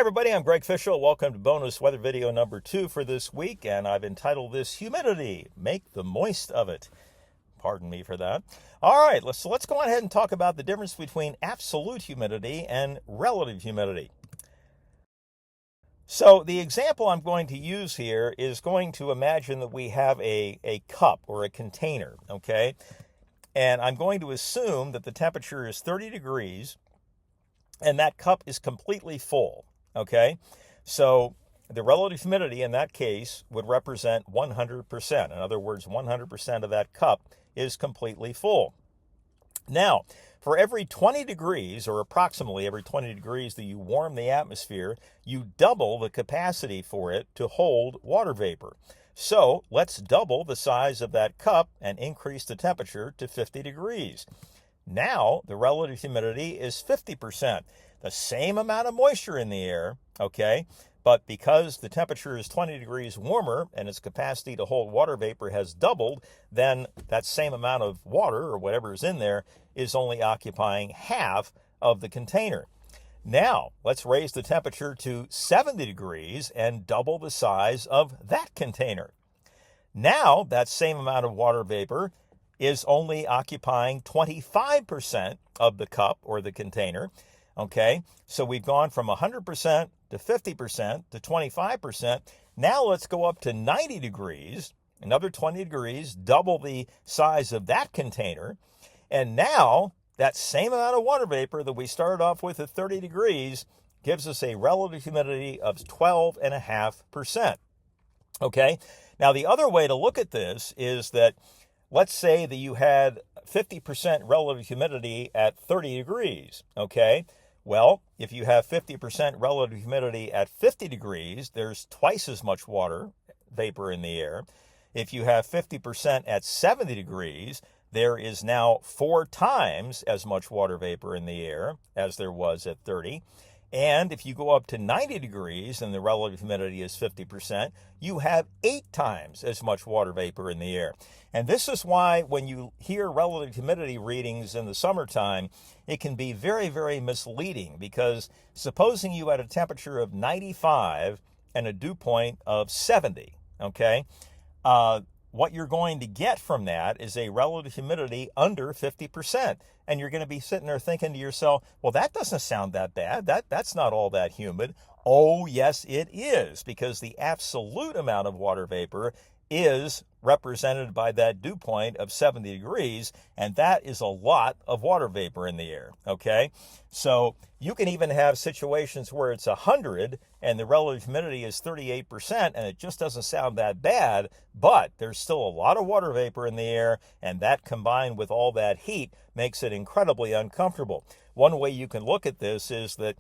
everybody, I'm Greg Fishel. Welcome to bonus weather video number 2 for this week, and I've entitled this Humidity, Make the Most of It. Pardon me for that. All right, let's go ahead and talk about the difference between absolute humidity and relative humidity. So the example I'm going to use here is going to imagine that we have a cup or a container, okay? And I'm going to assume that the temperature is 30 degrees and that cup is completely full, okay? So the relative humidity in that case would represent 100%. In other words, 100% of that cup is completely full. Now, for every 20 degrees, or approximately every 20 degrees that you warm the atmosphere, you double the capacity for it to hold water vapor. So let's double the size of that cup and increase the temperature to 50 degrees. Now, the relative humidity is 50%, the same amount of moisture in the air, okay? But because the temperature is 20 degrees warmer and its capacity to hold water vapor has doubled, then that same amount of water, or whatever is in there, is only occupying half of the container. Now, let's raise the temperature to 70 degrees and double the size of that container. Now, that same amount of water vapor is only occupying 25% of the cup or the container, okay? So we've gone from 100% to 50% to 25%. Now let's go up to 90 degrees, another 20 degrees, double the size of that container. And now that same amount of water vapor that we started off with at 30 degrees gives us a relative humidity of 12.5%, okay? Now the other way to look at this is that let's say that you had 50% relative humidity at 30 degrees, okay? Well, if you have 50% relative humidity at 50 degrees, there's twice as much water vapor in the air. If you have 50% at 70 degrees, there is now 4 times as much water vapor in the air as there was at 30. And if you go up to 90 degrees and the relative humidity is 50%, you have 8 times as much water vapor in the air. And this is why when you hear relative humidity readings in the summertime, it can be very, very misleading, because supposing you had a temperature of 95 and a dew point of 70, okay? What you're going to get from that is a relative humidity under 50%. And you're going to be sitting there thinking to yourself, well, that doesn't sound that bad. That's not all that humid. Oh, yes, it is, because the absolute amount of water vapor is represented by that dew point of 70 degrees, and that is a lot of water vapor in the air, okay? So you can even have situations where it's 100 and the relative humidity is 38%, and it just doesn't sound that bad, but there's still a lot of water vapor in the air, and that combined with all that heat makes it incredibly uncomfortable. One way you can look at this is that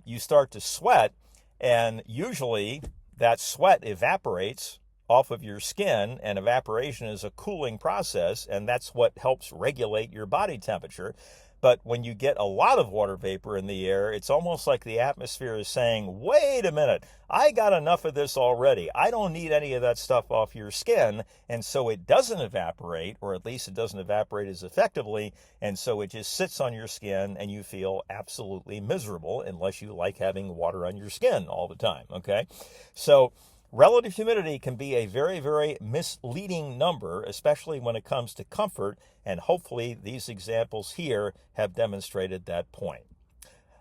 you start to sweat, and usually that sweat evaporates off of your skin, and evaporation is a cooling process, and that's what helps regulate your body temperature. But when you get a lot of water vapor in the air, it's almost like the atmosphere is saying, wait a minute, I got enough of this already. I don't need any of that stuff off your skin. And so it doesn't evaporate, or at least it doesn't evaporate as effectively. And so it just sits on your skin and you feel absolutely miserable, unless you like having water on your skin all the time, okay? So relative humidity can be a very, very misleading number, especially when it comes to comfort, and hopefully these examples here have demonstrated that point.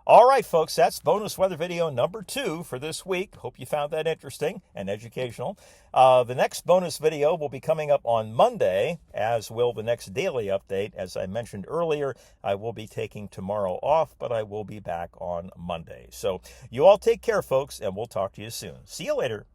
All right, folks, that's bonus weather video number 2 for this week. Hope you found that interesting and educational. The next bonus video will be coming up on Monday, as will the next daily update. As I mentioned earlier, I will be taking tomorrow off, but I will be back on Monday. So you all take care, folks, and we'll talk to you soon. See you later.